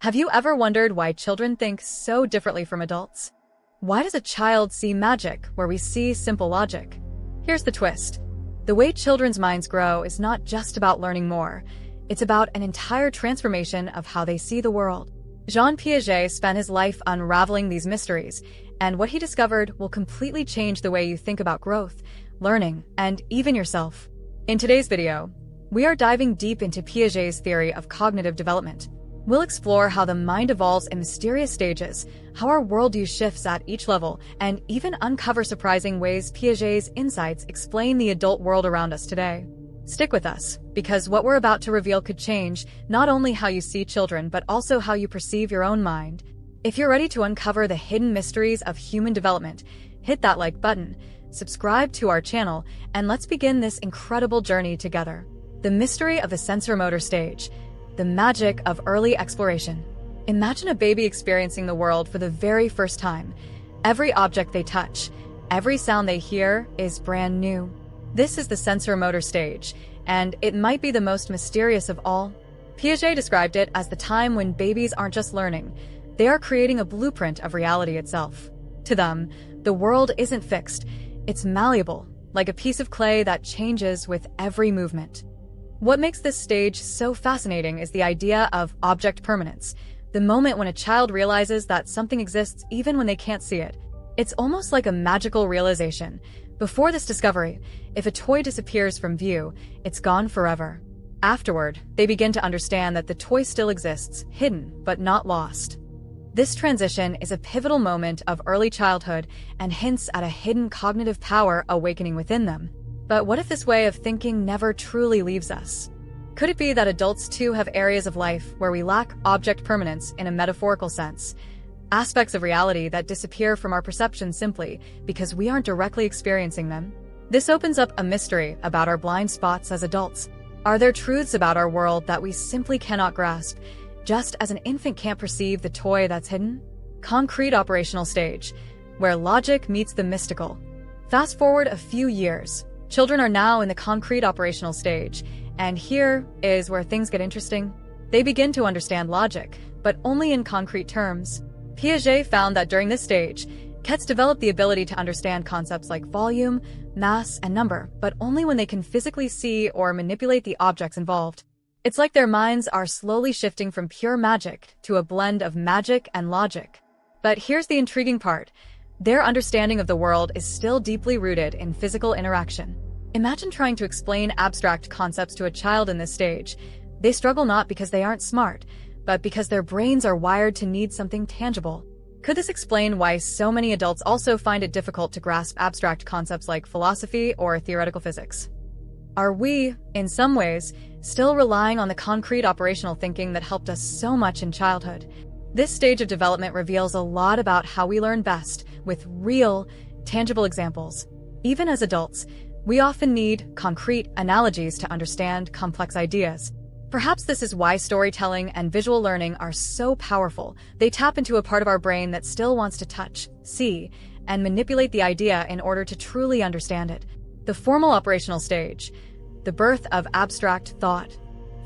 Have you ever wondered why children think so differently from adults? Why does a child see magic where we see simple logic? Here's the twist. The way children's minds grow is not just about learning more. It's about an entire transformation of how they see the world. Jean Piaget spent his life unraveling these mysteries, and what he discovered will completely change the way you think about growth, learning, and even yourself. In today's video, we are diving deep into Piaget's theory of cognitive development. We'll explore how the mind evolves in mysterious stages, how our worldview shifts at each level, and even uncover surprising ways Piaget's insights explain the adult world around us today. Stick with us, because what we're about to reveal could change not only how you see children, but also how you perceive your own mind. If you're ready to uncover the hidden mysteries of human development, hit that like button, subscribe to our channel, and let's begin this incredible journey together. The mystery of the sensorimotor stage. The magic of early exploration. Imagine a baby experiencing the world for the very first time. Every object they touch, every sound they hear is brand new. This is the sensorimotor stage, and it might be the most mysterious of all. Piaget described it as the time when babies aren't just learning, they are creating a blueprint of reality itself. To them, the world isn't fixed, it's malleable, like a piece of clay that changes with every movement. What makes this stage so fascinating is the idea of object permanence, the moment when a child realizes that something exists even when they can't see it. It's almost like a magical realization. Before this discovery, if a toy disappears from view, it's gone forever. Afterward, they begin to understand that the toy still exists, hidden but not lost. This transition is a pivotal moment of early childhood and hints at a hidden cognitive power awakening within them. But what if this way of thinking never truly leaves us? Could it be that adults too have areas of life where we lack object permanence in a metaphorical sense? Aspects of reality that disappear from our perception simply because we aren't directly experiencing them? This opens up a mystery about our blind spots as adults. Are there truths about our world that we simply cannot grasp, just as an infant can't perceive the toy that's hidden? Concrete operational stage, where logic meets the mystical. Fast forward a few years. Children are now in the concrete operational stage, and here is where things get interesting. They begin to understand logic, but only in concrete terms. Piaget found that during this stage, kids develop the ability to understand concepts like volume, mass, and number, but only when they can physically see or manipulate the objects involved. It's like their minds are slowly shifting from pure magic to a blend of magic and logic. But here's the intriguing part. Their understanding of the world is still deeply rooted in physical interaction. Imagine trying to explain abstract concepts to a child in this stage. They struggle not because they aren't smart, but because their brains are wired to need something tangible. Could this explain why so many adults also find it difficult to grasp abstract concepts like philosophy or theoretical physics? Are we, in some ways, still relying on the concrete operational thinking that helped us so much in childhood? This stage of development reveals a lot about how we learn best, with real, tangible examples. Even as adults, we often need concrete analogies to understand complex ideas. Perhaps this is why storytelling and visual learning are so powerful. They tap into a part of our brain that still wants to touch, see, and manipulate the idea in order to truly understand it. The formal operational stage, the birth of abstract thought.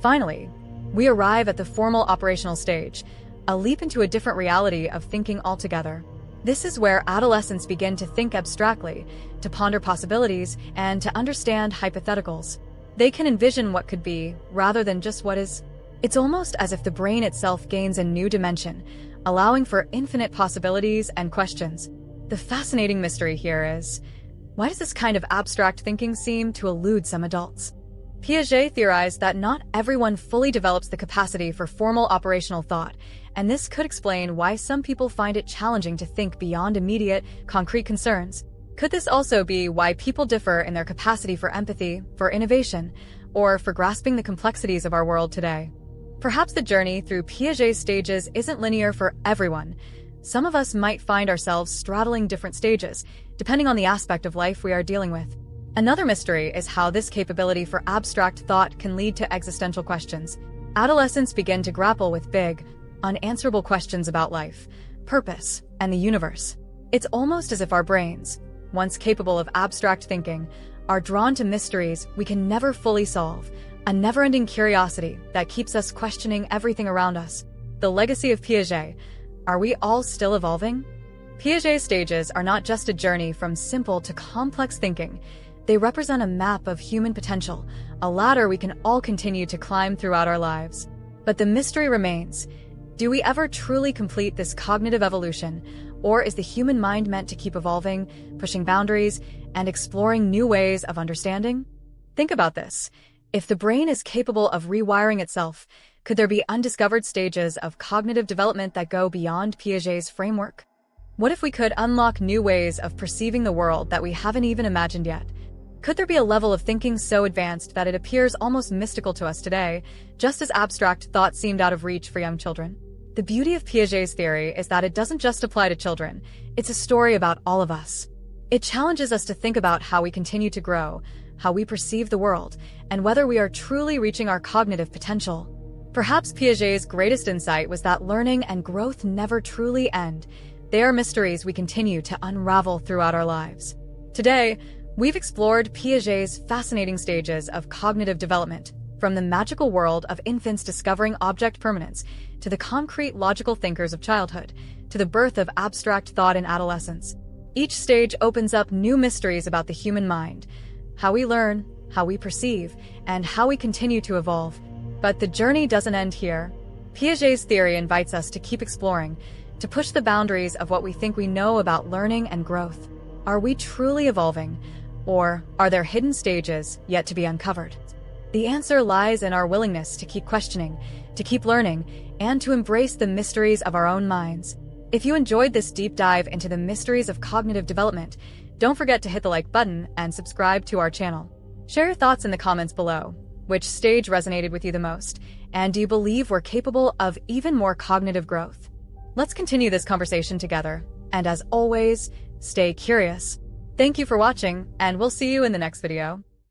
Finally, we arrive at the formal operational stage, a leap into a different reality of thinking altogether. This is where adolescents begin to think abstractly, to ponder possibilities, and to understand hypotheticals. They can envision what could be, rather than just what is. It's almost as if the brain itself gains a new dimension, allowing for infinite possibilities and questions. The fascinating mystery here is, why does this kind of abstract thinking seem to elude some adults? Piaget theorized that not everyone fully develops the capacity for formal operational thought, and this could explain why some people find it challenging to think beyond immediate, concrete concerns. Could this also be why people differ in their capacity for empathy, for innovation, or for grasping the complexities of our world today? Perhaps the journey through Piaget's stages isn't linear for everyone. Some of us might find ourselves straddling different stages, depending on the aspect of life we are dealing with. Another mystery is how this capability for abstract thought can lead to existential questions. Adolescents begin to grapple with big, unanswerable questions about life, purpose, and the universe. It's almost as if our brains, once capable of abstract thinking, are drawn to mysteries we can never fully solve, a never-ending curiosity that keeps us questioning everything around us. The legacy of Piaget. Are we all still evolving? Piaget's stages are not just a journey from simple to complex thinking. They represent a map of human potential, a ladder we can all continue to climb throughout our lives. But the mystery remains. Do we ever truly complete this cognitive evolution, or is the human mind meant to keep evolving, pushing boundaries, and exploring new ways of understanding? Think about this. If the brain is capable of rewiring itself, could there be undiscovered stages of cognitive development that go beyond Piaget's framework? What if we could unlock new ways of perceiving the world that we haven't even imagined yet? Could there be a level of thinking so advanced that it appears almost mystical to us today, just as abstract thoughts seemed out of reach for young children? The beauty of Piaget's theory is that it doesn't just apply to children. It's a story about all of us. It challenges us to think about how we continue to grow, how we perceive the world, and whether we are truly reaching our cognitive potential. Perhaps Piaget's greatest insight was that learning and growth never truly end. They are mysteries we continue to unravel throughout our lives. Today, we've explored Piaget's fascinating stages of cognitive development, from the magical world of infants discovering object permanence, to the concrete logical thinkers of childhood, to the birth of abstract thought in adolescence. Each stage opens up new mysteries about the human mind, how we learn, how we perceive, and how we continue to evolve. But the journey doesn't end here. Piaget's theory invites us to keep exploring, to push the boundaries of what we think we know about learning and growth. Are we truly evolving? Or are there hidden stages yet to be uncovered? The answer lies in our willingness to keep questioning, to keep learning, and to embrace the mysteries of our own minds. If you enjoyed this deep dive into the mysteries of cognitive development, don't forget to hit the like button and subscribe to our channel. Share your thoughts in the comments below. Which stage resonated with you the most? And do you believe we're capable of even more cognitive growth? Let's continue this conversation together. And as always, stay curious. Thank you for watching, and we'll see you in the next video.